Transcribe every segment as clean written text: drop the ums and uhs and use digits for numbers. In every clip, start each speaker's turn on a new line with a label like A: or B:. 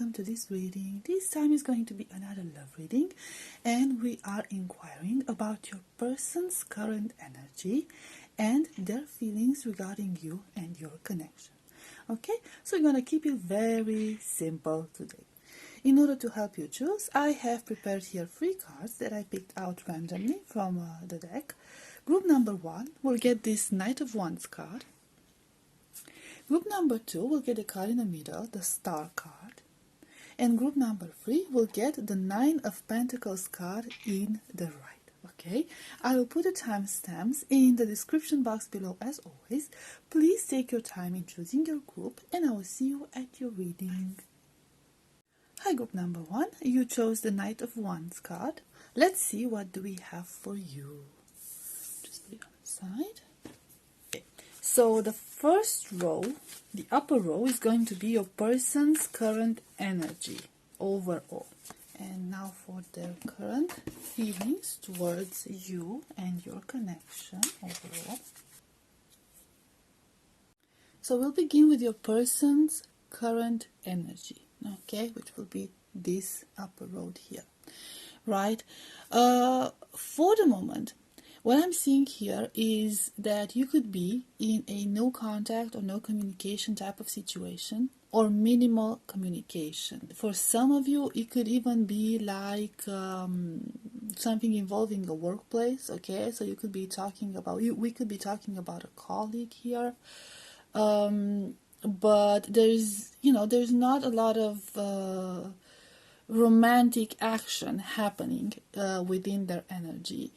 A: welcome to this reading. This time is going to be another love reading, and we are inquiring about your person's current energy and their feelings regarding you and your connection. Okay, so we're going to keep it very simple today. In order to help you choose, I have prepared here 3 cards that I picked out randomly from the deck. Group number 1 will get this Knight of Wands card. Group number 2 will get a card in the middle, the Star card. And group number 3 will get the 9 of Pentacles card in the right. Okay, I will put the timestamps in the description box below as always. Please take your time in choosing your group, and I will see you at your reading. Hi, group number 1. You chose the Knight of Wands card. Let's see what do we have for you. Just put it on the side. Okay. So the first row, the upper row, is going to be your person's current energy overall. And now for their current feelings towards you and your connection overall. So we'll begin with your person's current energy, okay, which will be this upper row here, right? For the moment, what I'm seeing here is that you could be in a no contact or no communication type of situation, or minimal communication. For some of you, it could even be like something involving a workplace, okay? So you could be talking about, we could be talking about a colleague here. But there's not a lot of romantic action happening within their energy.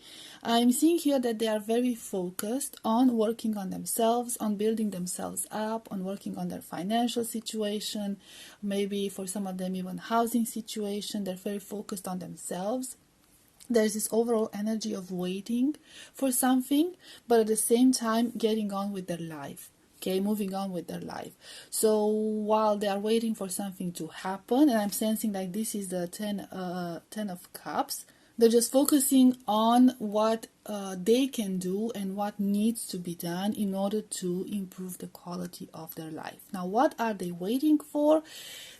A: I'm seeing here that they are very focused on working on themselves, on building themselves up, on working on their financial situation, maybe for some of them even housing situation. They're very focused on themselves. There's this overall energy of waiting for something, but at the same time getting on with their life. Okay, moving on with their life. So while they are waiting for something to happen, and I'm sensing like this is the 10 of Cups, they're just focusing on what they can do and what needs to be done in order to improve the quality of their life. Now, what are they waiting for?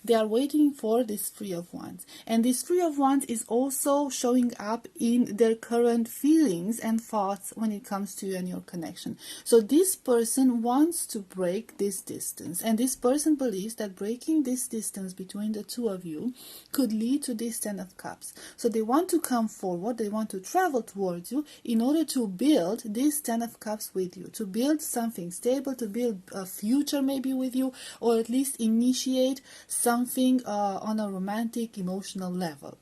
A: They are waiting for this 3 of Wands. And this 3 of Wands is also showing up in their current feelings and thoughts when it comes to you and your connection. So this person wants to break this distance. And this person believes that breaking this distance between the two of you could lead to this 10 of Cups. So they want to come forward. They want to travel towards you in order to build this 10 of Cups with you. To build something stable, to build a future maybe with you, or at least initiate something on a romantic, emotional level.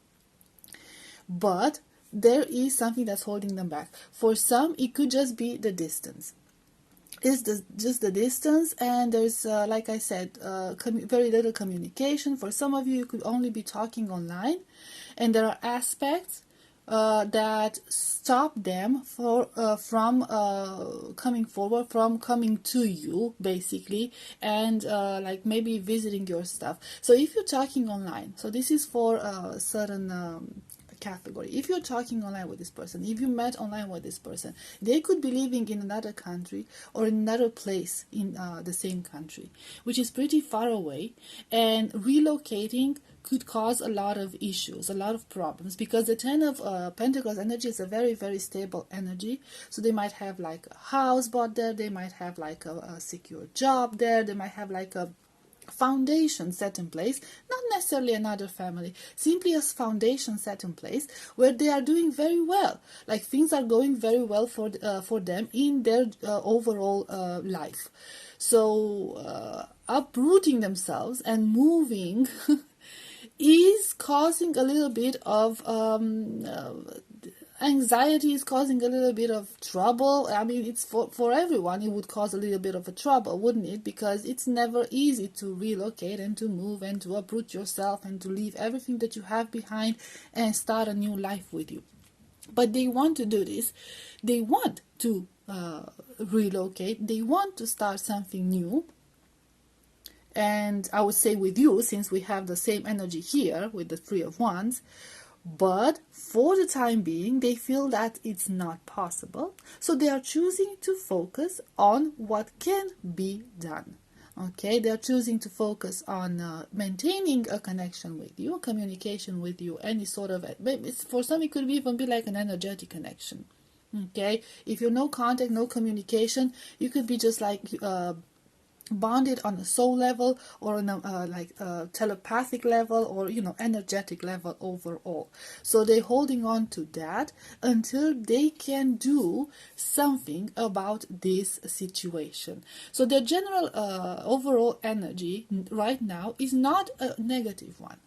A: But there is something that's holding them back. For some, it could just be the distance. It's just the distance, and there's, like I said, very little communication. For some of you, you could only be talking online, and there are aspects that stop them from coming forward, from coming to you, basically, and like maybe visiting your stuff. So if you're talking online, so this is for a certain category. If you're talking online with this person, if you met online with this person, they could be living in another country or in another place in the same country, which is pretty far away, and relocating could cause a lot of issues, a lot of problems, because the 10 of Pentacles energy is a very, very stable energy. So they might have like a house bought there, they might have like a secure job there, they might have like a foundation set in place, not necessarily another family, simply a foundation set in place where they are doing very well, like things are going very well for them in their overall life. So uprooting themselves and moving is causing a little bit of anxiety, is causing a little bit of trouble. I mean, it's for everyone, it would cause a little bit of a trouble, wouldn't it? Because it's never easy to relocate and to move and to uproot yourself and to leave everything that you have behind and start a new life with you. But they want to do this. They want to relocate. They want to start something new. And I would say with you, since we have the same energy here with the 3 of Wands, but for the time being, they feel that it's not possible. So they are choosing to focus on what can be done. Okay, they're choosing to focus on maintaining a connection with you, communication with you, any sort of, for some it could even be like an energetic connection. Okay, if you're no contact, no communication, you could be just like bonded on a soul level, or on a telepathic level, or energetic level overall. So they're holding on to that until they can do something about this situation. So the general overall energy right now is not a negative one.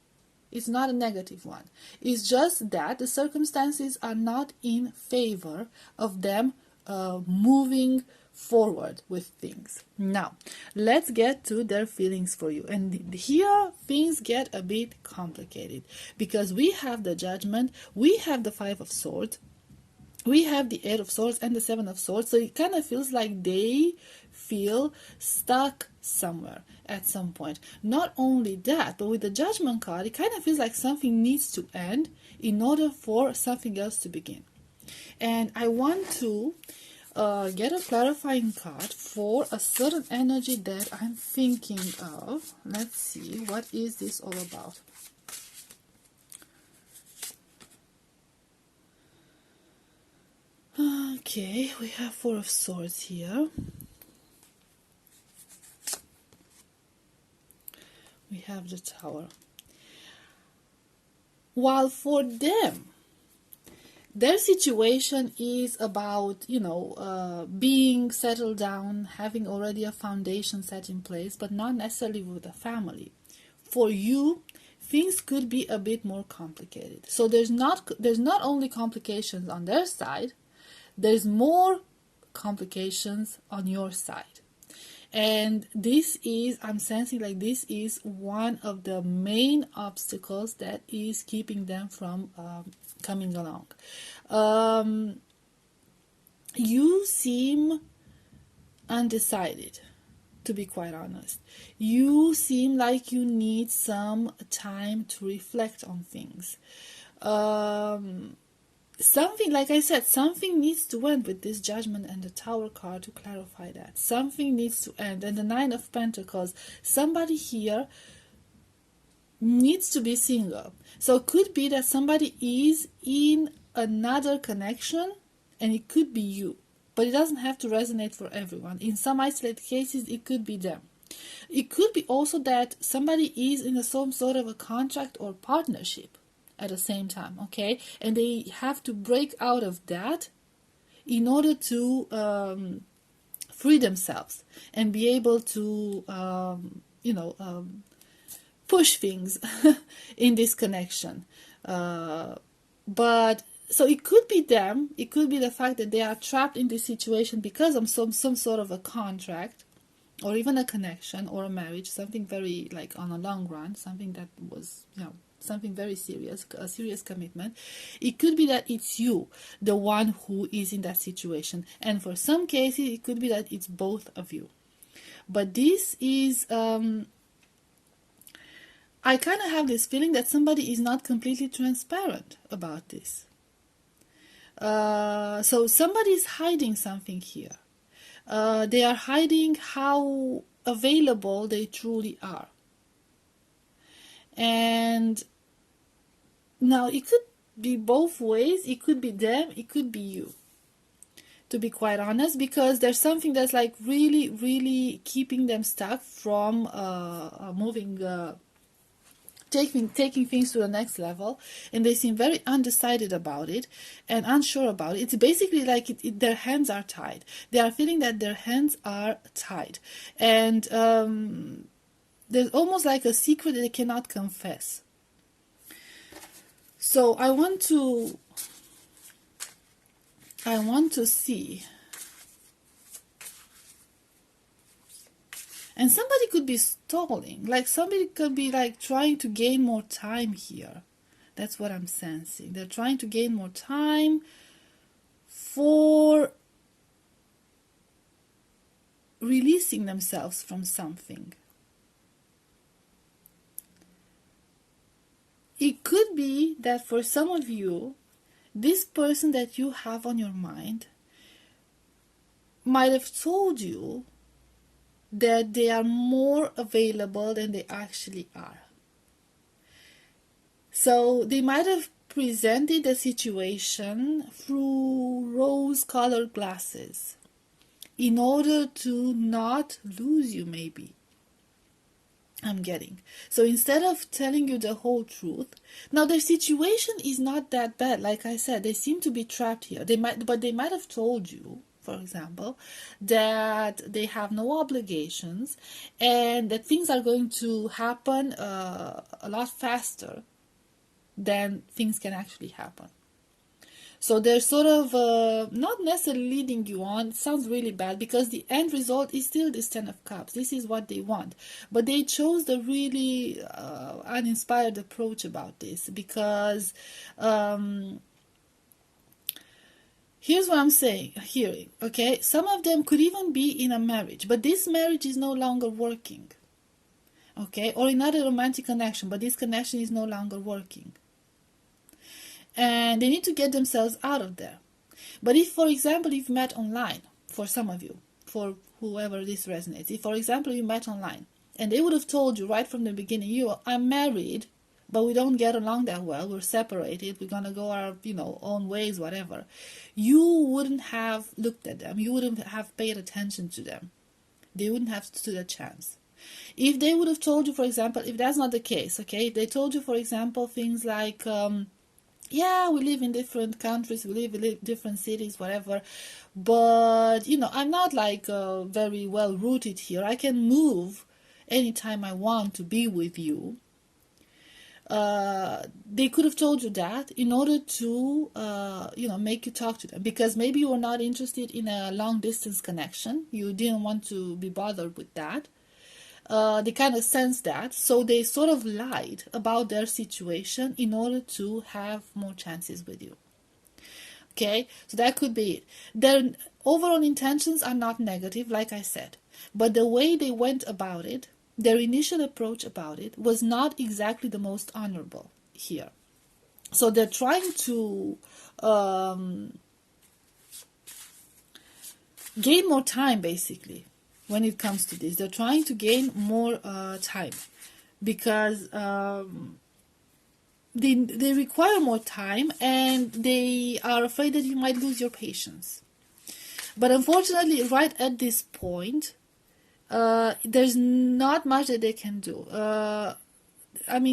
A: It's not a negative one. It's just that the circumstances are not in favor of them moving forward with things. Now, let's get to their feelings for you. And here things get a bit complicated, because we have the Judgment, we have the Five of Swords, we have the Eight of Swords and the Seven of Swords. So it kind of feels like they feel stuck somewhere at some point. Not only that, but with the Judgment card, it kind of feels like something needs to end in order for something else to begin. And I want to get a clarifying card for a certain energy that I'm thinking of. Let's see, what is this all about? Okay, we have Four of Swords here. We have the Tower. While for them, their situation is about, being settled down, having already a foundation set in place, but not necessarily with a family. For you, things could be a bit more complicated. So there's not only complications on their side, there's more complications on your side. And this is, I'm sensing like this is one of the main obstacles that is keeping them from coming along. You seem undecided, to be quite honest. You seem like you need some time to reflect on things. Something, like I said, something needs to end with this Judgment and the Tower card to clarify that. Something needs to end. And the Nine of Pentacles, somebody here needs to be single. So it could be that somebody is in another connection, and it could be you. But it doesn't have to resonate for everyone. In some isolated cases, it could be them. It could be also that somebody is in some sort of a contract or partnership at the same time, okay? And they have to break out of that in order to free themselves and be able to, push things in this connection. But so it could be them, it could be the fact that they are trapped in this situation because of some sort of a contract, or even a connection or a marriage, something very like on a long run, something that was, something very serious, a serious commitment. It could be that it's you, the one who is in that situation. And for some cases, it could be that it's both of you. But this is, I kind of have this feeling that somebody is not completely transparent about this. So somebody is hiding something here. They are hiding how available they truly are. And now it could be both ways. It could be them, it could be you, to be quite honest, because there's something that's like really, really keeping them stuck from moving, taking things to the next level, and they seem very undecided about it and unsure about it. It's basically like their hands are tied. They are feeling that their hands are tied, and there's almost like a secret that they cannot confess. So I want to see. And somebody could be stalling, like somebody could be like trying to gain more time here. That's what I'm sensing. They're trying to gain more time for releasing themselves from something. It could be that for some of you, this person that you have on your mind might have told you that they are more available than they actually are. So they might have presented the situation through rose-colored glasses in order to not lose you, maybe. I'm getting. So instead of telling you the whole truth, now their situation is not that bad. Like I said, they seem to be trapped here. They might have told you, for example, that they have no obligations and that things are going to happen a lot faster than things can actually happen. So they're sort of not necessarily leading you on. It sounds really bad because the end result is still this Ten of Cups. This is what they want. But they chose the really uninspired approach about this because here's what I'm hearing, okay? Some of them could even be in a marriage, but this marriage is no longer working, okay? Or another romantic connection, but this connection is no longer working. And they need to get themselves out of there. But if, for example, you've met online, for some of you, for whoever this resonates, if, for example, you met online, and they would have told you right from the beginning, I'm married, but we don't get along that well, we're separated, we're gonna go our, own ways, whatever, you wouldn't have looked at them, you wouldn't have paid attention to them. They wouldn't have stood a chance. If they would have told you, for example, if that's not the case, okay, if they told you, for example, things like, yeah, we live in different countries, we live in different cities, whatever, but, I'm not like very well rooted here. I can move anytime I want to be with you. They could have told you that in order to, make you talk to them, because maybe you were not interested in a long distance connection. You didn't want to be bothered with that. They kind of sensed that, so they sort of lied about their situation in order to have more chances with you. Okay, so that could be it. Their overall intentions are not negative, like I said, but the way they went about it, their initial approach about it, was not exactly the most honorable here. So they're trying to gain more time, basically. When it comes to this, they're trying to gain more time because they require more time and they are afraid that you might lose your patience. But unfortunately, right at this point, there's not much that they can do.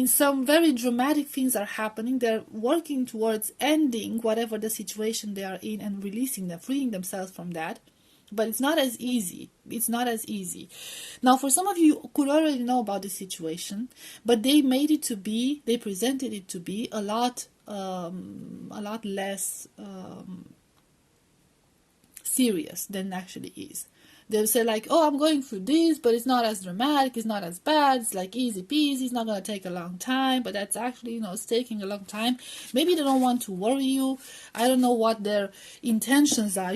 A: Some very dramatic things are happening. They're working towards ending whatever the situation they are in and releasing them, freeing themselves from that. But it's not as easy. It's not as easy. Now, for some of you could already know about the situation, but they presented it to be a lot less serious than it actually is. They'll say like, oh, I'm going through this, but it's not as dramatic, it's not as bad, it's like easy peasy, it's not going to take a long time, but that's actually, it's taking a long time. Maybe they don't want to worry you. I don't know what their intentions are,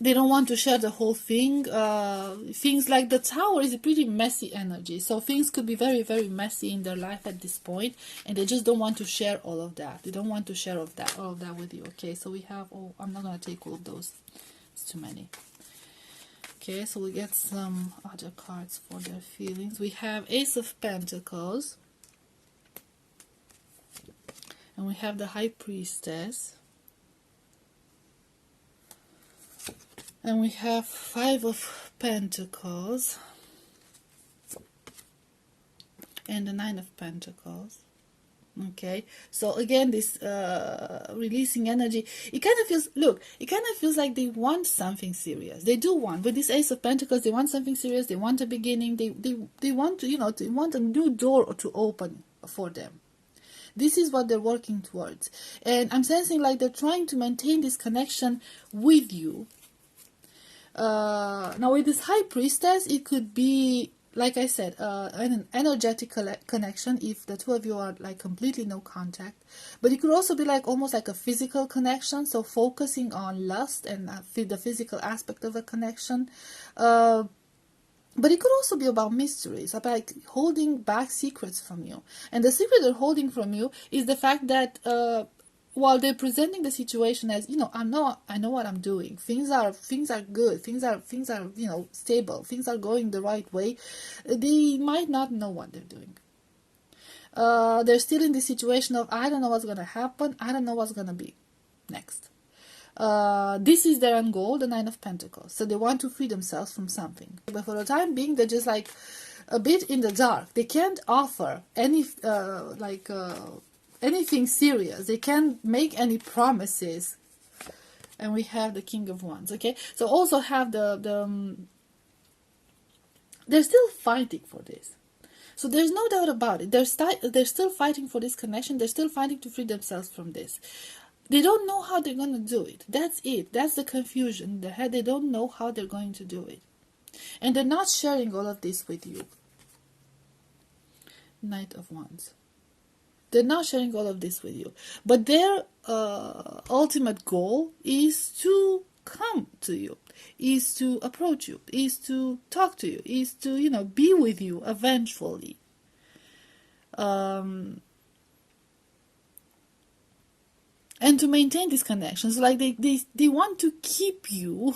A: they don't want to share the whole thing. Things like the Tower is a pretty messy energy, so things could be very, very messy in their life at this point, and they just don't want to share all of that. They don't want to share all of that with you. Okay, so we have, I'm not going to take all of those, it's too many. Okay, so we get some other cards for their feelings. We have Ace of Pentacles, and we have the High Priestess, and we have Five of Pentacles and the Nine of Pentacles. Okay, so again, this releasing energy, it kind of feels like they want something serious. They do want, with this Ace of Pentacles, they want something serious, they want a beginning, they want to, they want a new door to open for them. This is what they're working towards. And I'm sensing like they're trying to maintain this connection with you. Now with this High Priestess, it could be, like I said, an energetic connection if the two of you are like completely no contact. But it could also be like almost like a physical connection, so focusing on lust and the physical aspect of a connection. But it could also be about mysteries, about like holding back secrets from you. And the secret they're holding from you is the fact that while they're presenting the situation as, I know what I'm doing. Things are good. Things are stable. Things are going the right way. They might not know what they're doing. They're still in the situation of, I don't know what's gonna happen. I don't know what's gonna be next. This is their end goal, the Nine of Pentacles. So they want to free themselves from something. But for the time being, they're just like a bit in the dark. They can't offer any anything serious. They can't make any promises. And we have the King of Wands. Okay, so also have they're still fighting for this. So there's no doubt about it. They're still fighting for this connection. They're still fighting to free themselves from this. They don't know how they're going to do it. That's it. That's the confusion in their head. They don't know how they're going to do it. And they're not sharing all of this with you. Knight of Wands. They're not sharing all of this with you. But their ultimate goal is to come to you, is to approach you, is to talk to you, is to, be with you eventually. And to maintain these connections, like they want to keep you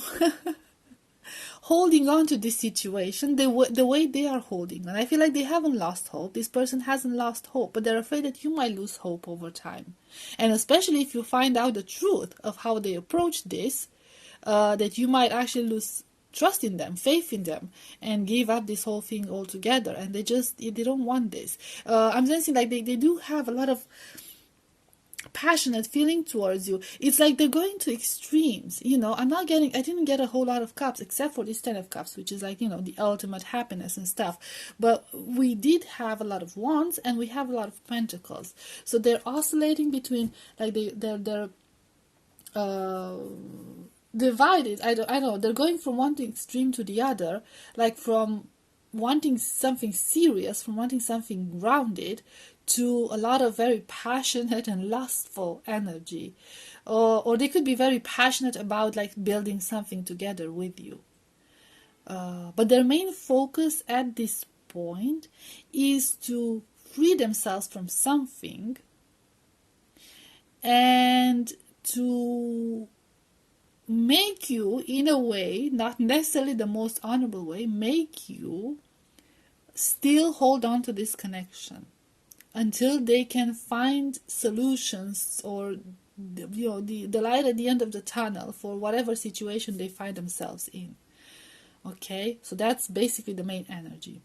A: holding on to this situation the way they are holding. And I feel like they haven't lost hope. This person hasn't lost hope, but they're afraid that you might lose hope over time. And especially if you find out the truth of how they approach this, that you might actually lose trust in them, faith in them, and give up this whole thing altogether. And they don't want this. I'm sensing like they do have a lot of passionate feeling towards you. It's like they're going to extremes. I didn't get a whole lot of cups except for this 10 of cups, which is like, the ultimate happiness and stuff. But we did have a lot of wands and we have a lot of pentacles. So they're oscillating between, like they're divided. I don't know. They're going from one extreme to the other, like from wanting something serious, from wanting something grounded, to a lot of very passionate and lustful energy. Or they could be very passionate about like building something together with you. But their main focus at this point is to free themselves from something and to make you, in a way, not necessarily the most honorable way, make you still hold on to this connection until they can find solutions or the light at the end of the tunnel for whatever situation they find themselves in. Okay, so that's basically the main energy.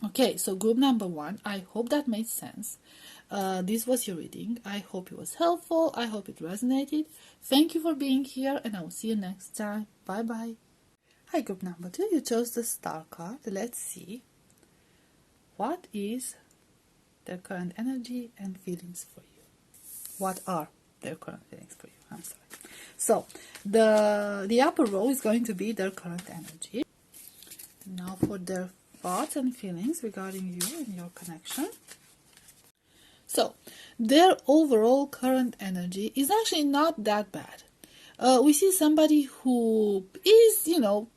A: Okay, so group number 1, I hope that made sense. This was your reading. I hope it was helpful. I hope it resonated. Thank you for being here, and I will see you next time. Bye bye. Hi, group number 2. You chose the Star card. Let's see. What is their current energy and feelings for you? What are their current feelings for you? I'm sorry. So the upper row is going to be their current energy. Now for their thoughts and feelings regarding you and your connection. So their overall current energy is actually not that bad. We see somebody who is,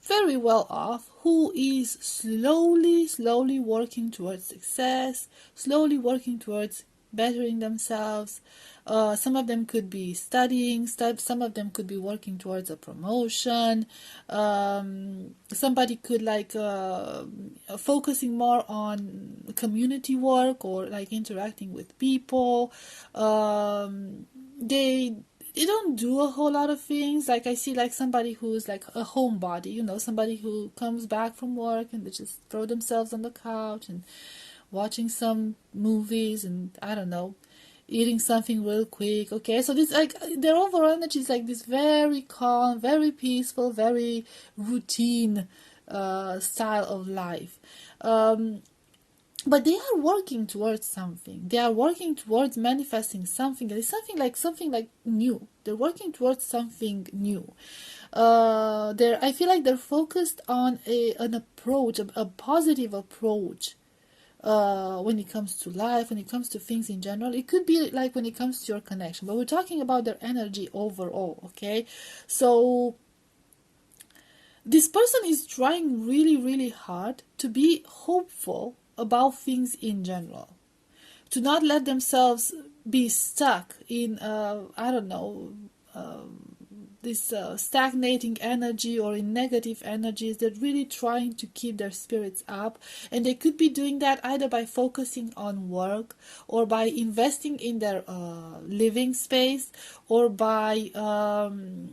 A: very well off, who is slowly working towards success, slowly working towards bettering themselves. Some of them could be studying, some of them could be working towards a promotion. Somebody could focusing more on community work or like interacting with people. They don't do a whole lot of things. Like I see like somebody who's like a homebody, somebody who comes back from work and they just throw themselves on the couch and watching some movies and I don't know, eating something real quick. Okay, so this like their overall energy is like this very calm, very peaceful, very routine style of life. But they are working towards something. They are working towards manifesting something. It is something like new. They're working towards something new. I feel like they're focused on an approach, a positive approach. When it comes to life, when it comes to things in general. It could be like when it comes to your connection, but we're talking about their energy overall. Okay, so this person is trying really hard to be hopeful about things in general, to not let themselves be stuck in, I don't know, this stagnating energy or in negative energies. They're really trying to keep their spirits up, and they could be doing that either by focusing on work, or by investing in their living space, or by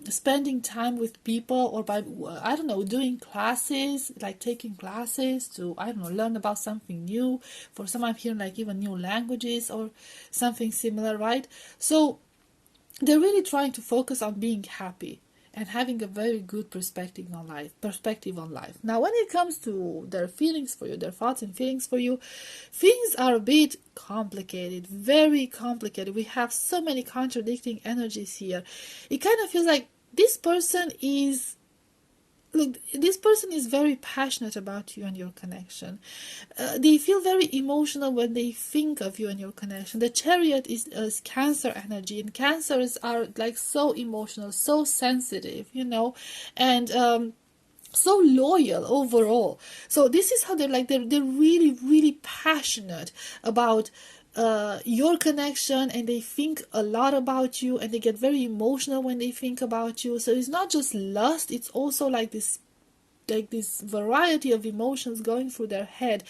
A: spending time with people, or by, I don't know, doing classes, like taking classes to, I don't know, learn about something new. For some, I'm hearing like even new languages or something similar, right? So they're really trying to focus on being happy and having a very good perspective on life. Now, when it comes to their feelings for you, their thoughts and feelings for you, things are a bit complicated, very complicated. We have so many contradicting energies here. It kind of feels like this person is very passionate about you and your connection. They feel very emotional when they think of you and your connection. The Chariot is Cancer energy, and Cancers are like so emotional, so sensitive, and so loyal overall. So this is how they're really, really passionate about your connection, and they think a lot about you, and they get very emotional when they think about you. So it's not just lust, it's also like this variety of emotions going through their head.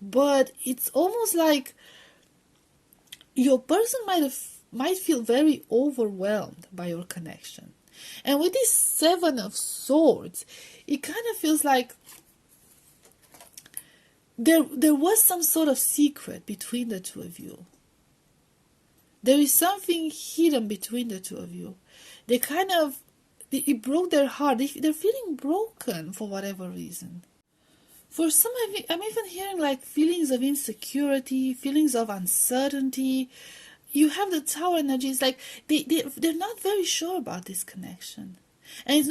A: But it's almost like your person might feel very overwhelmed by your connection. And with this Seven of Swords, it kind of feels like there was some sort of secret between the two of you. There is something hidden between the two of you. It broke their heart. They're feeling broken for whatever reason. For some, I'm even hearing like feelings of insecurity, feelings of uncertainty. You have the Tower energy. It's like they're not very sure about this connection. And it's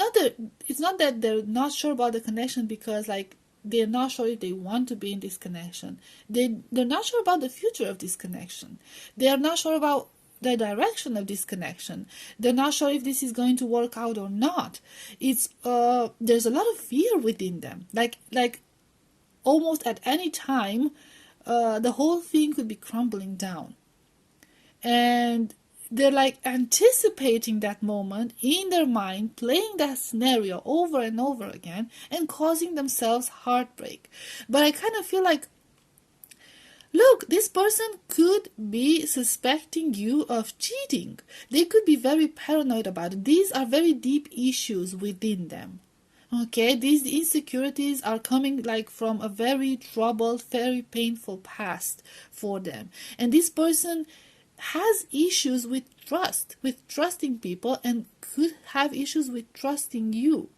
A: not that they're not sure about the connection because like they're not sure if they want to be in this connection. They're not sure about the future of this connection. They are not sure about the direction of this connection. They're not sure if this is going to work out or not. It's there's a lot of fear within them. Like almost at any time, the whole thing could be crumbling down. And they're like anticipating that moment in their mind, playing that scenario over and over again, and causing themselves heartbreak. But I kind of feel like, look, this person could be suspecting you of cheating. They could be very paranoid about it. These are very deep issues within them. Okay, these insecurities are coming like from a very troubled, very painful past for them. And this person has issues with trusting people, and could have issues with trusting you.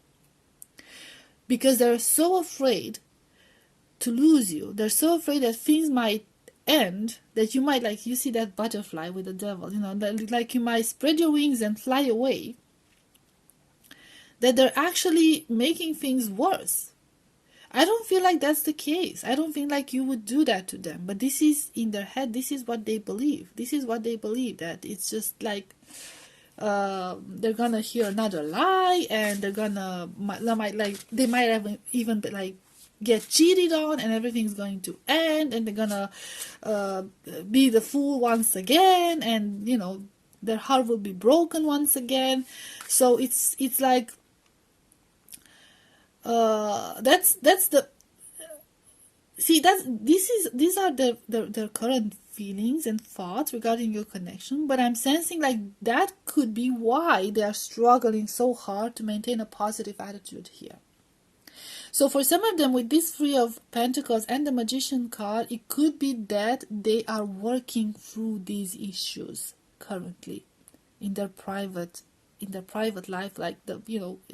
A: Because they're so afraid to lose you. They're so afraid that things might end, that you might, like, you see that butterfly with the devil, like you might spread your wings and fly away. That they're actually making things worse. I don't feel like that's the case. I don't think like you would do that to them. But this is in their head. This is what they believe. This is what they believe, that it's just like they're gonna hear another lie, and they might have even like get cheated on, and everything's going to end, and they're gonna be the fool once again, and their heart will be broken once again. So it's like these are their current feelings and thoughts regarding your connection. But I'm sensing like that could be why they are struggling so hard to maintain a positive attitude here. So for some of them, with this Three of Pentacles and the Magician card, it could be that they are working through these issues currently in their private life, like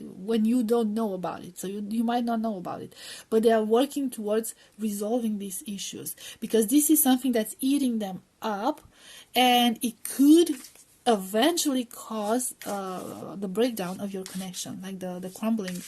A: when you don't know about it. So you might not know about it, but they are working towards resolving these issues, because this is something that's eating them up, and it could eventually cause the breakdown of your connection, like the crumbling,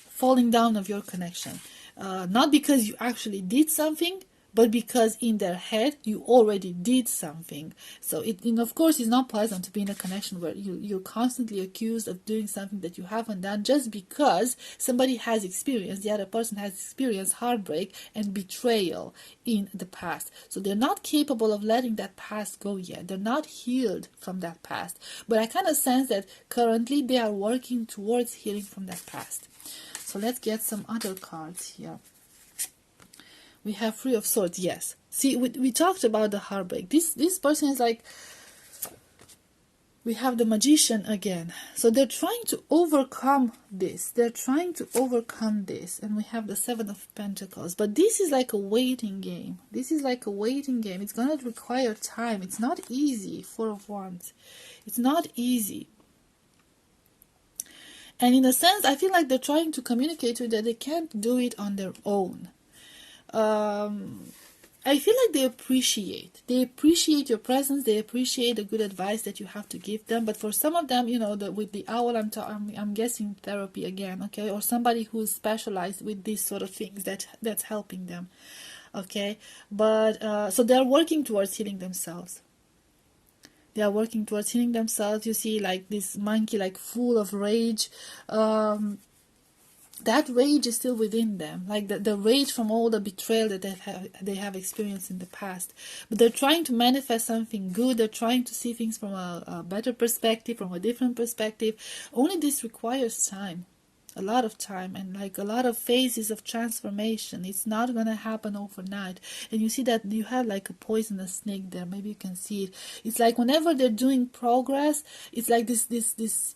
A: falling down of your connection. Not because you actually did something, but because in their head you already did something. So it, and of course, it's not pleasant to be in a connection where you're constantly accused of doing something that you haven't done, just because somebody has experienced, the other person has experienced heartbreak and betrayal in the past. So they're not capable of letting that past go yet. They're not healed from that past. But I kind of sense that currently they are working towards healing from that past. So let's get some other cards here. We have Three of Swords. Yes. See, we talked about the heartbreak. This person is like, we have the Magician again. So they're trying to overcome this. They're trying to overcome this. And we have the Seven of Pentacles. But this is like a waiting game. This is like a waiting game. It's going to require time. It's not easy. Four of Wands. It's not easy. And in a sense, I feel like they're trying to communicate to you that they can't do it on their own. I feel like they appreciate your presence. They appreciate the good advice that you have to give them. But for some of them, you know, with the owl, I'm guessing therapy again, okay, or somebody who's specialized with these sort of things that's helping them, okay. But so they're working towards healing themselves. They are working towards healing themselves. You see, like this monkey, like full of rage. That rage is still within them, like the rage from all the betrayal that they have experienced in the past. But they're trying to manifest something good. They're trying to see things from a better perspective, from a different perspective. Only this requires time, a lot of time, and like a lot of phases of transformation. It's not going to happen overnight. And you see that you have like a poisonous snake there. Maybe you can see it. It's like whenever they're doing progress, it's like this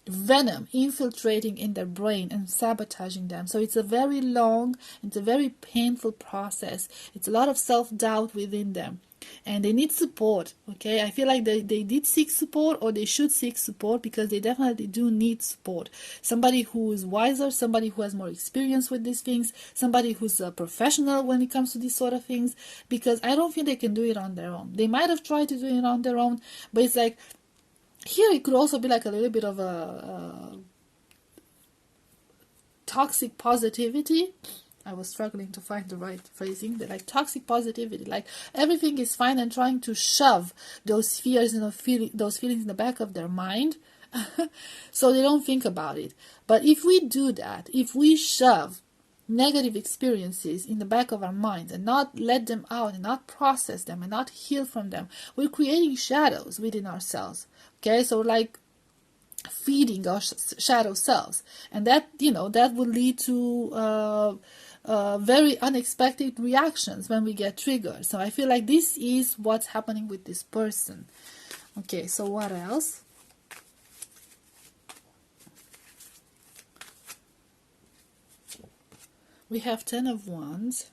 A: venom infiltrating in their brain and sabotaging them. So it's a very long, it's a very painful process. It's a lot of self-doubt within them, and they need support, okay. I feel like they did seek support, or they should seek support, because they definitely do need support. Somebody who is wiser, somebody who has more experience with these things, somebody who's a professional when it comes to these sort of things, because I don't think they can do it on their own. They might have tried to do it on their own, but it's like, here it could also be like a little bit of a toxic positivity. I was struggling to find the right phrasing. But like toxic positivity, like everything is fine, and trying to shove those fears and those feelings in the back of their mind, so they don't think about it. But if we do that, if we shove negative experiences in the back of our minds and not let them out and not process them and not heal from them, we're creating shadows within ourselves. Okay, so like feeding our shadow selves, and that, you know, that will lead to very unexpected reactions when we get triggered. So I feel like this is what's happening with this person. Okay, so what else? We have Ten of Wands.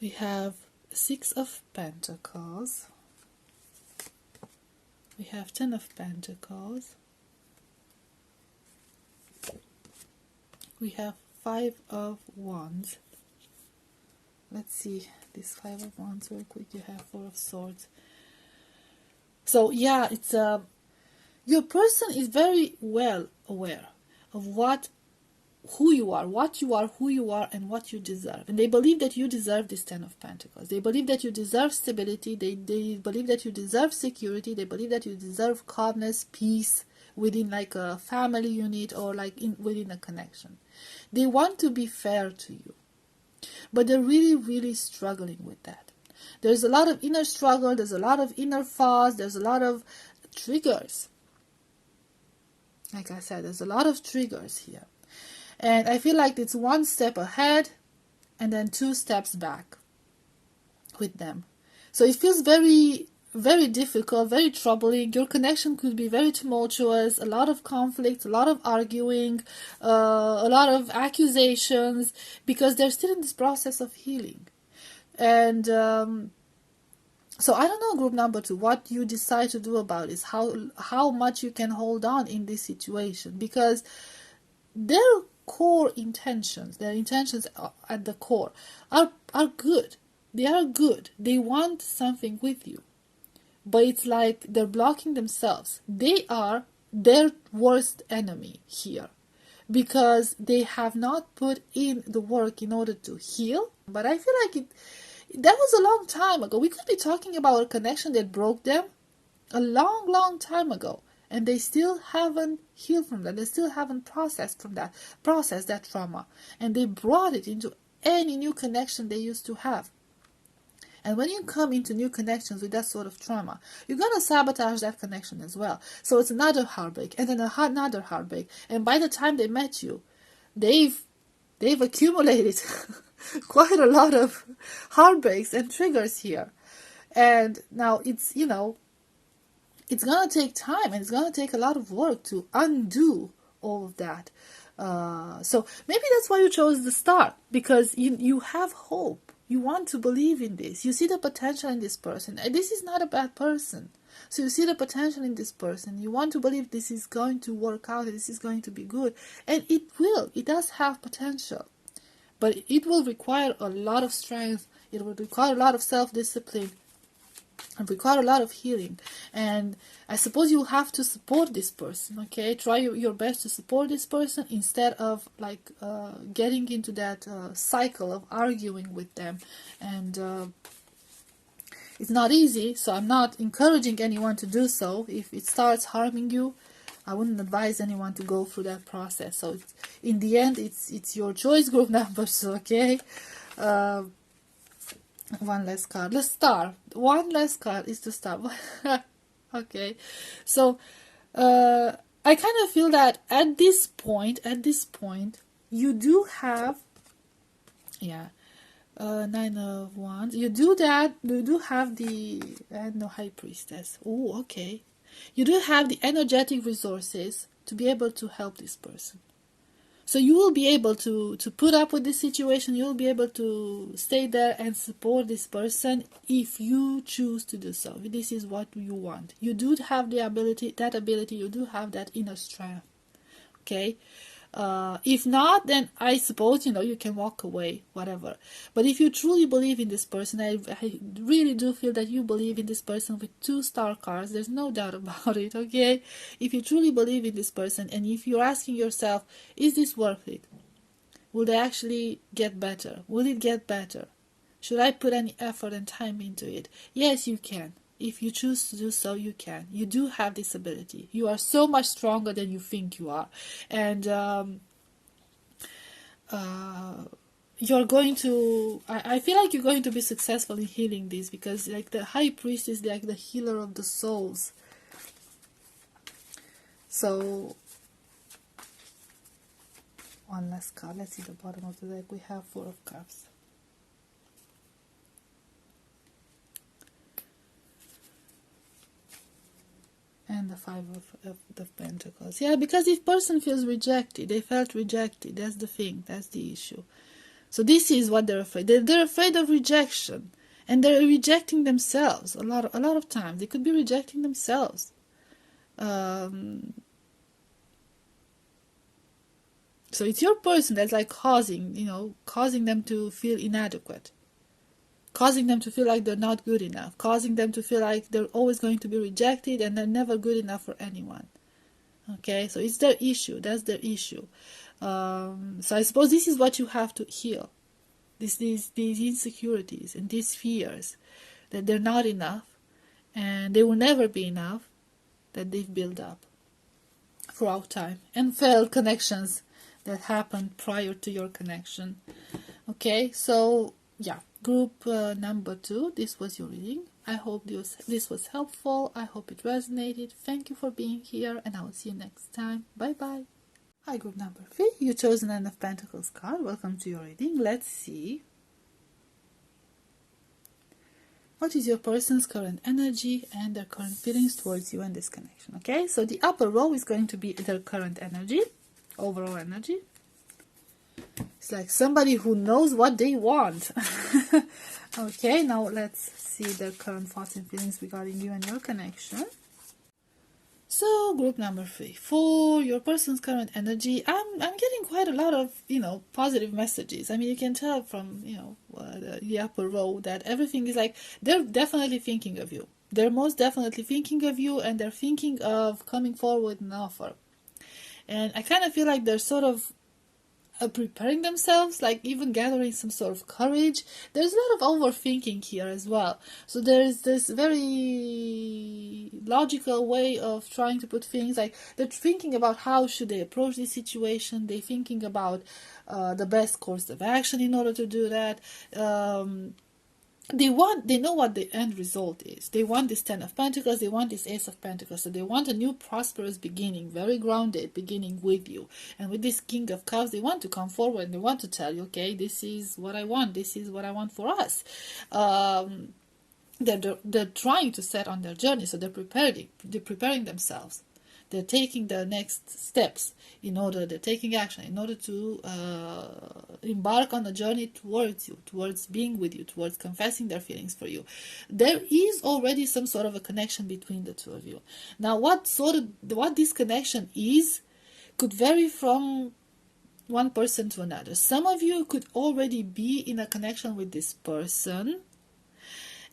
A: We have Six of Pentacles. We have Ten of Pentacles. We have Five of Wands. Let's see this Five of Wands real quick. You have Four of Swords. So yeah, it's your person is very well aware of who you are, who you are, and what you deserve. And they believe that you deserve this Ten of Pentacles. They believe that you deserve stability. They believe that you deserve security. They believe that you deserve calmness, peace within like a family unit, or like within a connection. They want to be fair to you, but they're really, really struggling with that. There's a lot of inner struggle. There's a lot of inner fuzz. There's a lot of triggers. Like I said, there's a lot of triggers here. And I feel like it's one step ahead and then two steps back with them. So it feels very, very difficult, very troubling. Your connection could be very tumultuous, a lot of conflict, a lot of arguing, a lot of accusations, because they're still in this process of healing. And so I don't know, group number 2, what you decide to do about this, how much you can hold on in this situation, because their core intentions, their intentions at the core are good. They are good. They want something with you, but it's like they're blocking themselves. They are their worst enemy here, because they have not put in the work in order to heal. But I feel like that was a long time ago. We could be talking about a connection that broke them a long, long time ago, and they still haven't healed from that. They still haven't processed that trauma, and they brought it into any new connection they used to have. And when you come into new connections with that sort of trauma, you're going to sabotage that connection as well. So it's another heartbreak, and then another heartbreak. And by the time they met you, they've accumulated quite a lot of heartbreaks and triggers here. And now it's going to take time, and it's going to take a lot of work to undo all of that. So maybe that's why you chose the star, because you have hope. You want to believe in this. You see the potential in this person. This is not a bad person. So you see the potential in this person. You want to believe this is going to work out. This is going to be good. And it will. It does have potential. But it will require a lot of strength. It will require a lot of self-discipline. And require a lot of healing. And I suppose you have to support this person, okay? Try your best to support this person instead of getting into that cycle of arguing with them. And it's not easy, so I'm not encouraging anyone to do so. If it starts harming you, I wouldn't advise anyone to go through that process. So in the end, it's your choice, group numbers, okay? One less card. The star. One less card is the star. Okay. So, I kind of feel that at this point, you do have, Nine of Wands. You do have the, High Priestess. Oh, okay. You do have the energetic resources to be able to help this person. So you will be able to put up with this situation. You will be able to stay there and support this person if you choose to do so. This is what you want. You do have the ability, you do have that inner strength. Okay? If not, then I suppose, you can walk away, whatever. But if you truly believe in this person, I really do feel that you believe in this person with 2 star cards. There's no doubt about it, okay? If you truly believe in this person, and if you're asking yourself, is this worth it? Will they actually get better? Will it get better? Should I put any effort and time into it? Yes, you can. If you choose to do so, you can. You do have this ability. You are so much stronger than you think you are. And you're going to... I feel like you're going to be successful in healing this, because like the High Priest is like the healer of the souls. So, one last card. Let's see the bottom of the deck. We have 4 of Cups. And the 5 of the Pentacles. Yeah, because if person feels rejected, they felt rejected. That's the thing. That's the issue. So this is what they're afraid. They're afraid of rejection. And they're rejecting themselves. A lot of times. They could be rejecting themselves. So it's your person that's like causing them to feel inadequate. Causing them to feel like they're not good enough, causing them to feel like they're always going to be rejected and they're never good enough for anyone. Okay, so it's their issue. That's their issue. So I suppose this is what you have to heal. These insecurities and these fears that they're not enough and they will never be enough, that they've built up throughout time, and failed connections that happened prior to your connection. Okay, so yeah. Group number 2, this was your reading. I hope this was helpful. I hope it resonated. Thank you for being here, and I will see you next time. Bye-bye. Hi, group number 3. You chose an Nine of Pentacles card. Welcome to your reading. Let's see. What is your person's current energy and their current feelings towards you and this connection? Okay, so the upper row is going to be their current energy, overall energy. It's like somebody who knows what they want. Okay, now let's see their current thoughts and feelings regarding you and your connection. So, group number 3. For your person's current energy, I'm getting quite a lot of, positive messages. I mean, you can tell from, the upper row that everything is like, they're definitely thinking of you. They're most definitely thinking of you, and they're thinking of coming forward with an offer. And I kind of feel like they're sort of preparing themselves, like even gathering some sort of courage. There's a lot of overthinking here as well. So there's this very logical way of trying to put things, like they're thinking about how should they approach this situation. They're thinking about the best course of action in order to do that. They know what the end result is. They want this Ten of Pentacles, they want this Ace of Pentacles, so they want a new prosperous beginning, very grounded beginning with you. And with this King of Cups, they want to come forward and they want to tell you, okay, this is what I want, this is what I want for us. They're trying to set on their journey, so they're preparing themselves. They're taking the next steps they're taking action in order to embark on a journey towards you, towards being with you, towards confessing their feelings for you. There is already some sort of a connection between the two of you. Now, what this connection is could vary from one person to another. Some of you could already be in a connection with this person,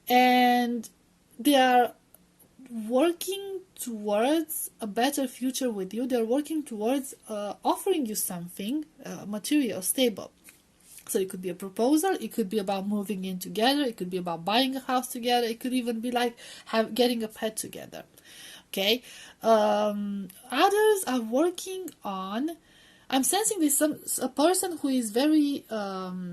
A: and they are working towards a better future with you. They're working towards offering you something material, stable. So it could be a proposal, it could be about moving in together, it could be about buying a house together, it could even be like getting a pet together. Okay, others are working on, I'm sensing this a person who is very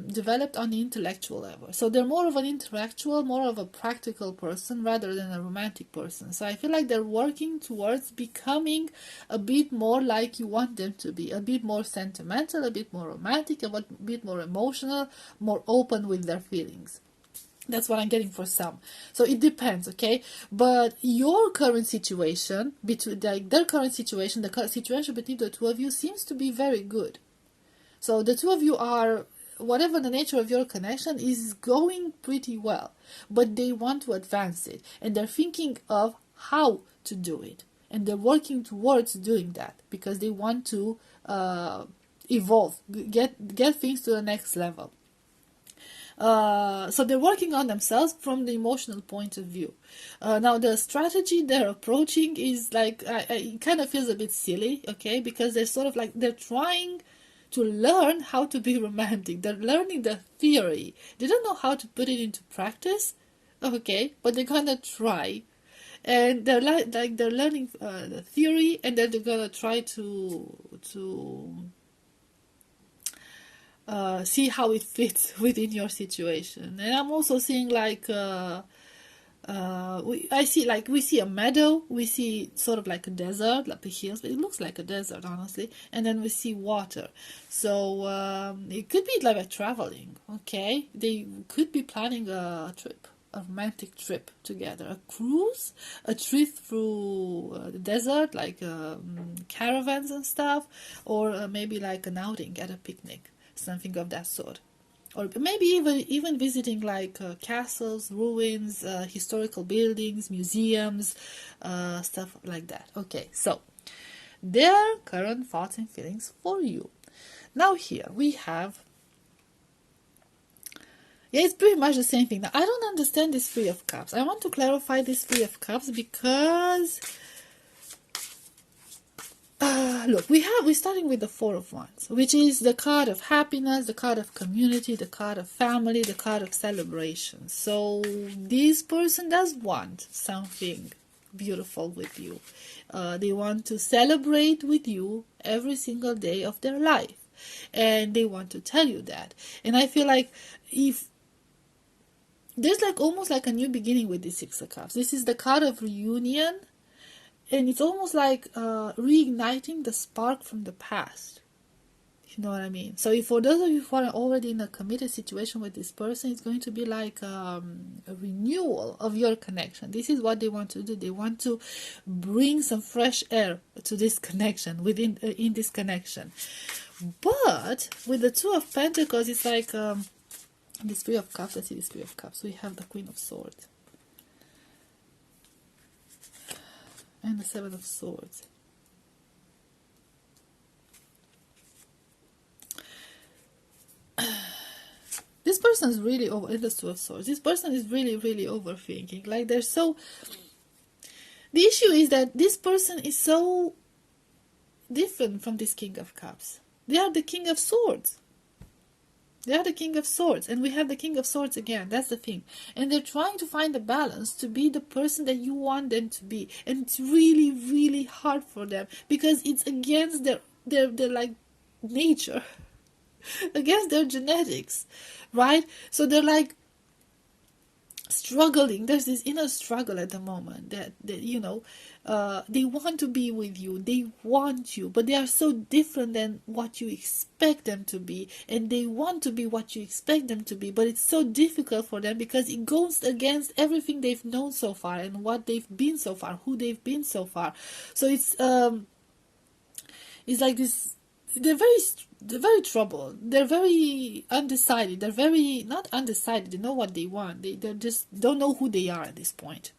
A: developed on the intellectual level. So they're more of an intellectual, more of a practical person rather than a romantic person. So I feel like they're working towards becoming a bit more like you want them to be, a bit more sentimental, a bit more romantic, a bit more emotional, more open with their feelings. That's what I'm getting for some. So it depends, okay? But your current situation, between their current situation, the current situation between the two of you seems to be very good. So the two of you are, whatever the nature of your connection, is going pretty well. But they want to advance it. And they're thinking of how to do it. And they're working towards doing that. Because they want to evolve, get things to the next level. So they're working on themselves from the emotional point of view. Now the strategy they're approaching is like, it kind of feels a bit silly, okay, because they're sort of like, they're trying to learn how to be romantic. They're learning the theory. They don't know how to put it into practice, okay, but they're gonna try. And they're they're learning the theory, and then they're gonna try to see how it fits within your situation. And I'm also seeing like we see a meadow, we see sort of like a desert, like the hills, but it looks like a desert, honestly. And then we see water. So it could be like a traveling, okay? They could be planning a trip, a romantic trip together, a cruise, a trip through the desert, like caravans and stuff, or maybe like an outing at a picnic. Something of that sort, or maybe even visiting like castles, ruins, historical buildings, museums, stuff like that. Okay, so their current thoughts and feelings for you. Now here we have, it's pretty much the same thing. Now I don't understand this Three of Cups. I want to clarify this Three of Cups because look, we're starting with the Four of Wands, which is the card of happiness, the card of community, the card of family, the card of celebration. So this person does want something beautiful with you. They want to celebrate with you every single day of their life, and they want to tell you that. And I feel like if there's like almost like a new beginning with this Six of Cups. This is the card of reunion. And it's almost like reigniting the spark from the past. You know what I mean? So if for those of you who are already in a committed situation with this person, it's going to be like a renewal of your connection. This is what they want to do. They want to bring some fresh air to this connection, in this connection. But with the Two of Pentacles, it's like this Three of Cups. Let's see this Three of Cups. We have the Queen of Swords. And the Seven of Swords. This person is really over, the Two of Swords. This person is really, really overthinking. Like they're so, the issue is that this person is so different from this King of Cups. They are the King of Swords. They are the King of Swords, and we have the King of Swords again. That's the thing. And they're trying to find a balance to be the person that you want them to be. And it's really, really hard for them because it's against their like nature, against their genetics, right? So they're like struggling. There's this inner struggle at the moment that you know, they want to be with you, they want you, but they are so different than what you expect them to be, and they want to be what you expect them to be, but it's so difficult for them because it goes against everything they've known so far and what they've been so far, who they've been so far. So it's like this. They're very troubled. They're very undecided. They're very not undecided. They know what they want. They just don't know who they are at this point.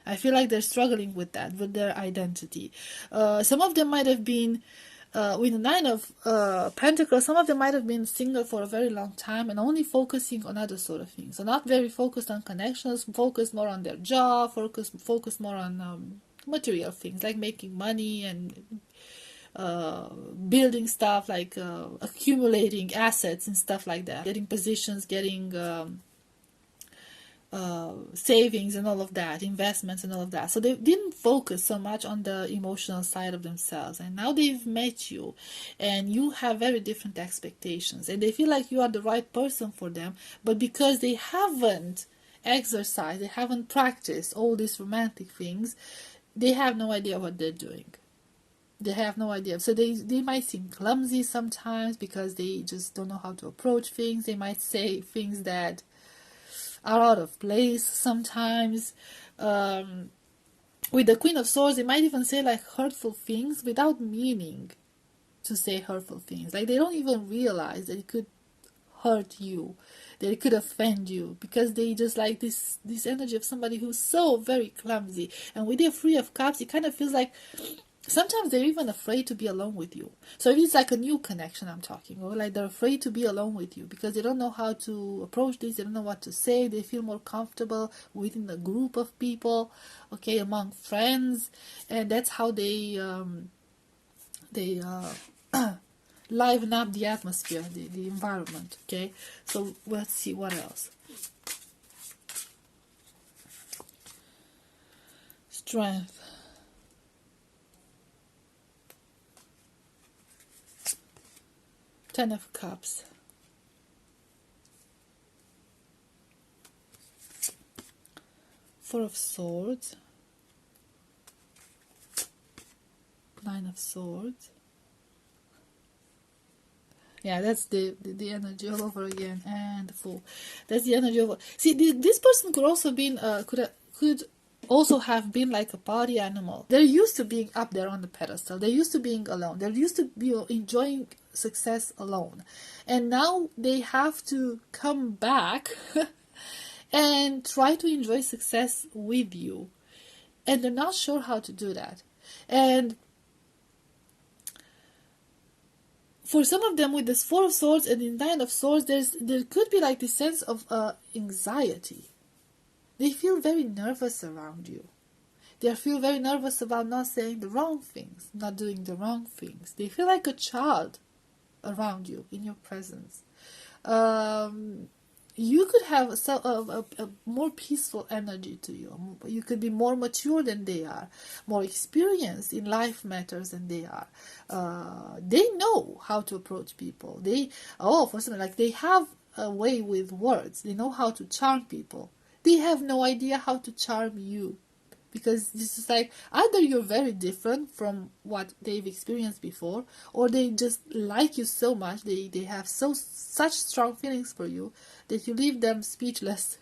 A: I feel like they're struggling with that, with their identity. Some of them might have been with the Nine of Pentacles. Some of them might have been single for a very long time and only focusing on other sort of things. So not very focused on connections. Focused more on their job. Focused more on material things like making money and building stuff, like accumulating assets and stuff like that, getting positions, getting savings and all of that, investments and all of that. So they didn't focus so much on the emotional side of themselves, and now they've met you and you have very different expectations and they feel like you are the right person for them, but because they haven't exercised, they haven't practiced all these romantic things, they have no idea what they're doing. They have no idea. So they might seem clumsy sometimes because they just don't know how to approach things. They might say things that are out of place sometimes. With the Queen of Swords, they might even say like hurtful things without meaning to say hurtful things. Like they don't even realize that it could hurt you, that it could offend you, because they just like this energy of somebody who's so very clumsy. And with the Three of Cups, it kind of feels like sometimes they're even afraid to be alone with you. So if it's like a new connection I'm talking, or like they're afraid to be alone with you because they don't know how to approach this, they don't know what to say, they feel more comfortable within a group of people, okay, among friends, and that's how they liven up the atmosphere, the environment, okay? So let's see what else. Strength. Ten of Cups. Four of Swords. Nine of Swords. Yeah, that's the energy all over again, and the Fool. That's the energy over. See, this person could also been could also have been like a party animal. They're used to being up there on the pedestal. They're used to being alone. They're used to be enjoying success alone, and now they have to come back and try to enjoy success with you, and they're not sure how to do that. And for some of them, with this Four of Swords and the Nine of Swords, there could be like this sense of anxiety. They feel very nervous around you. They feel very nervous about not saying the wrong things, not doing the wrong things. They feel like a child around you, in your presence. You could have a more peaceful energy to you. You could be more mature than they are, more experienced in life matters than they are. They know how to approach people. For something like they have a way with words. They know how to charm people. They have no idea how to charm you. Because this is like, either you're very different from what they've experienced before, or they just like you so much, they have such strong feelings for you that you leave them speechless.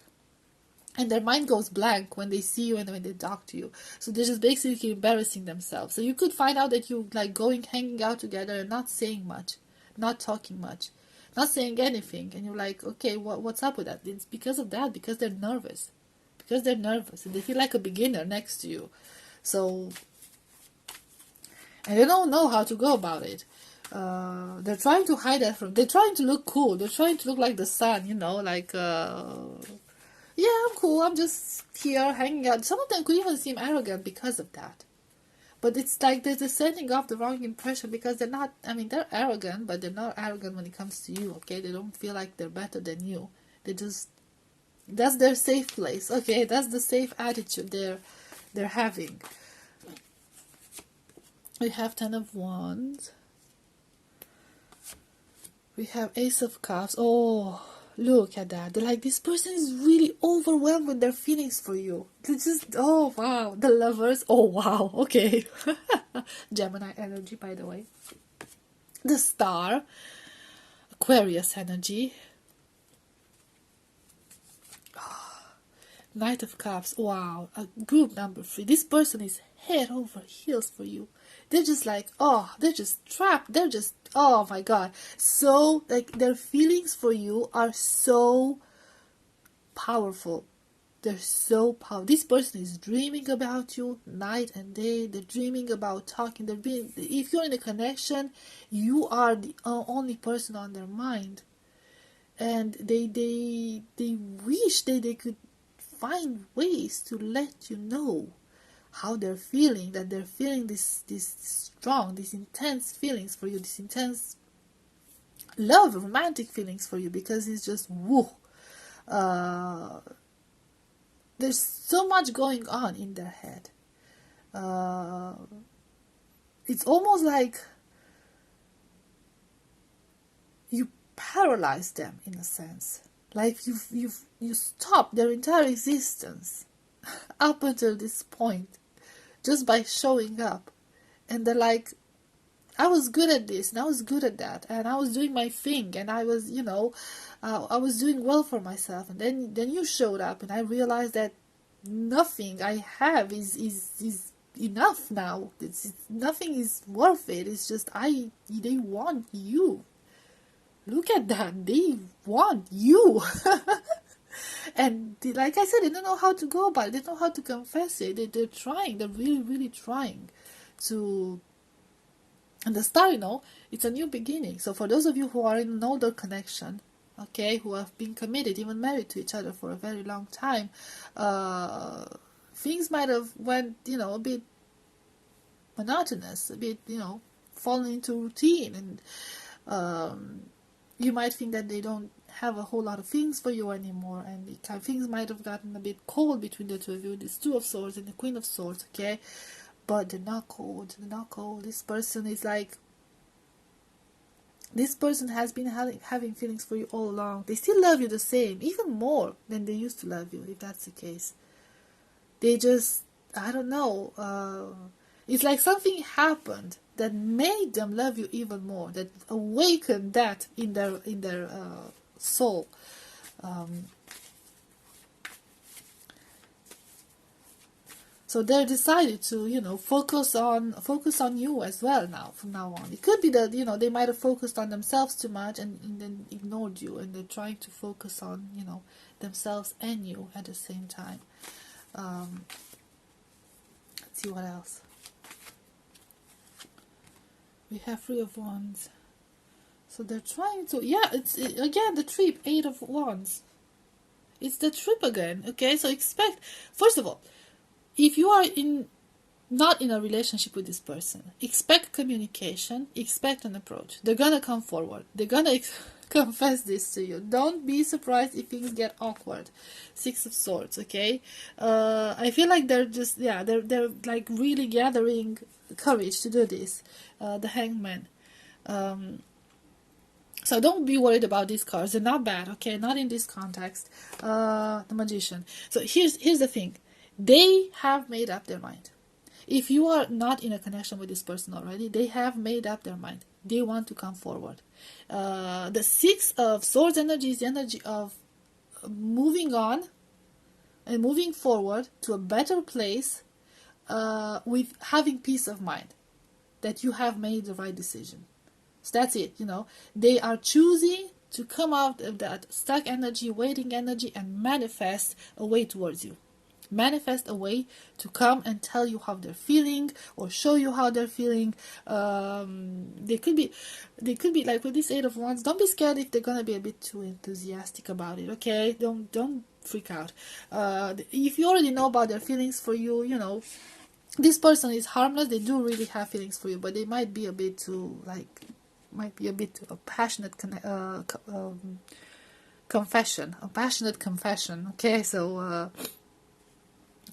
A: And their mind goes blank when they see you and when they talk to you. So they're just basically embarrassing themselves. So you could find out that you like hanging out together and not saying much, not talking much, not saying anything. And you're like, okay, what's up with that? It's because of that, because they're nervous. Because they're nervous and they feel like a beginner next to you. So, and they don't know how to go about it. They're trying to hide that they're trying to look cool. They're trying to look like the sun, like, yeah, I'm cool. I'm just here hanging out. Some of them could even seem arrogant because of that. But it's like they're sending off the wrong impression, because they're not, I mean, they're arrogant, but they're not arrogant when it comes to you, okay? They don't feel like they're better than you. They just, that's their safe place, okay? That's the safe attitude they're having. We have 10 of Wands. We have Ace of Cups. Oh, look at that. They're like, this person is really overwhelmed with their feelings for you. They just, oh wow. The Lovers. Oh wow. Okay. Gemini energy, by the way. The Star. Aquarius energy. Knight of Cups. Wow. Group number 3. This person is head over heels for you. They're just like, oh, they're just trapped. They're just, oh my God. So, like, their feelings for you are so powerful. They're so powerful. This person is dreaming about you night and day. They're dreaming about talking. They're being, if you're in a connection, you are the only person on their mind. And they wish they could find ways to let you know how they're feeling, that they're feeling this strong, these intense feelings for you, this intense love, romantic feelings for you, because it's just woo. There's so much going on in their head. It's almost like you paralyze them in a sense. Like you stop their entire existence up until this point just by showing up. And they're like, I was good at this and I was good at that and I was doing my thing and I was, I was doing well for myself, and then you showed up and I realized that nothing I have is enough now. Nothing is worth it. It's just they want you. Look at that. They want you. And like I said, they don't know how to go about it. They don't know how to confess it. They're trying. They're really, really trying to. And the Star, it's a new beginning. So for those of you who are in an older connection, okay, who have been committed, even married to each other for a very long time, things might have went, a bit monotonous, a bit, fallen into routine, and you might think that they don't have a whole lot of things for you anymore, and things might have gotten a bit cold between the two of you. This Two of Swords and the Queen of Swords, okay? But they're not cold. They're not cold. This person is like, this person has been having feelings for you all along. They still love you the same, even more than they used to love you, if that's the case. They just, I don't know, it's like something happened that made them love you even more, that awakened that in their soul. So they decided to, focus on you as well now, from now on. It could be that, they might have focused on themselves too much and then ignored you, and they're trying to focus on, themselves and you at the same time. Let's see what else. We have Three of Wands. So they're trying to, again, the trip, Eight of Wands. It's the trip again, okay? So expect, first of all, if you are not in a relationship with this person, expect communication, expect an approach. They're gonna come forward. They're gonna confess this to you. Don't be surprised if things get awkward. Six of Swords, okay? I feel like they're just, they're like really gathering courage to do this. The Hangman. So don't be worried about these cards. They're not bad, okay? Not in this context. The Magician. So here's the thing. They have made up their mind. If you are not in a connection with this person already, they have made up their mind. They want to come forward. The Six of Swords energy is the energy of moving on and moving forward to a better place, with having peace of mind that you have made the right decision. So that's it, They are choosing to come out of that stuck energy, waiting energy, and manifest a way towards you. Manifest a way to come and tell you how they're feeling, or show you how they're feeling. They could be like with this Eight of Wands. Don't be scared if they're gonna be a bit too enthusiastic about it. Okay, don't freak out. If you already know about their feelings for you, This person is harmless. They do really have feelings for you, but they might be a bit too a passionate confession, a passionate confession. Okay, so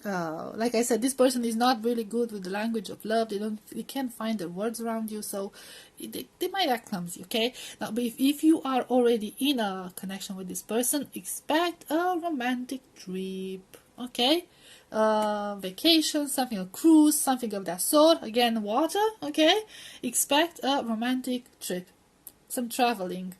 A: like I said, this person is not really good with the language of love. They can't find the words around you, so they might act clumsy. Okay, now, but if you are already in a connection with this person, expect a romantic trip. Okay, vacation, something, a cruise, something of that sort. Again, water. Okay, expect a romantic trip, some traveling,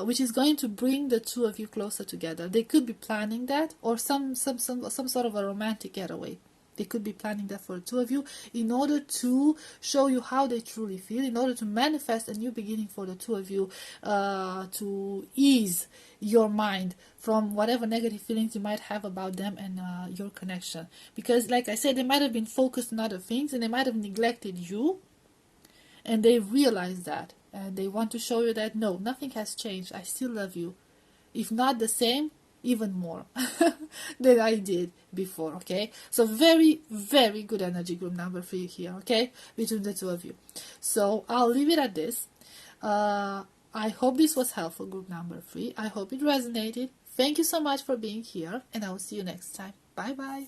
A: which is going to bring the two of you closer together. They could be planning that, or some sort of a romantic getaway. They could be planning that for the two of you in order to show you how they truly feel, in order to manifest a new beginning for the two of you, to ease your mind from whatever negative feelings you might have about them and your connection. Because, like I said, they might have been focused on other things and they might have neglected you, and they realize that, and they want to show you that no, nothing has changed. I still love you, if not the same, even more than I did before. Okay, so very, very good energy, group number 3 here. Okay, between the two of you. So I'll leave it at this. I hope this was helpful, group number 3. I hope it resonated. Thank you so much for being here, and I will see you next time. Bye bye.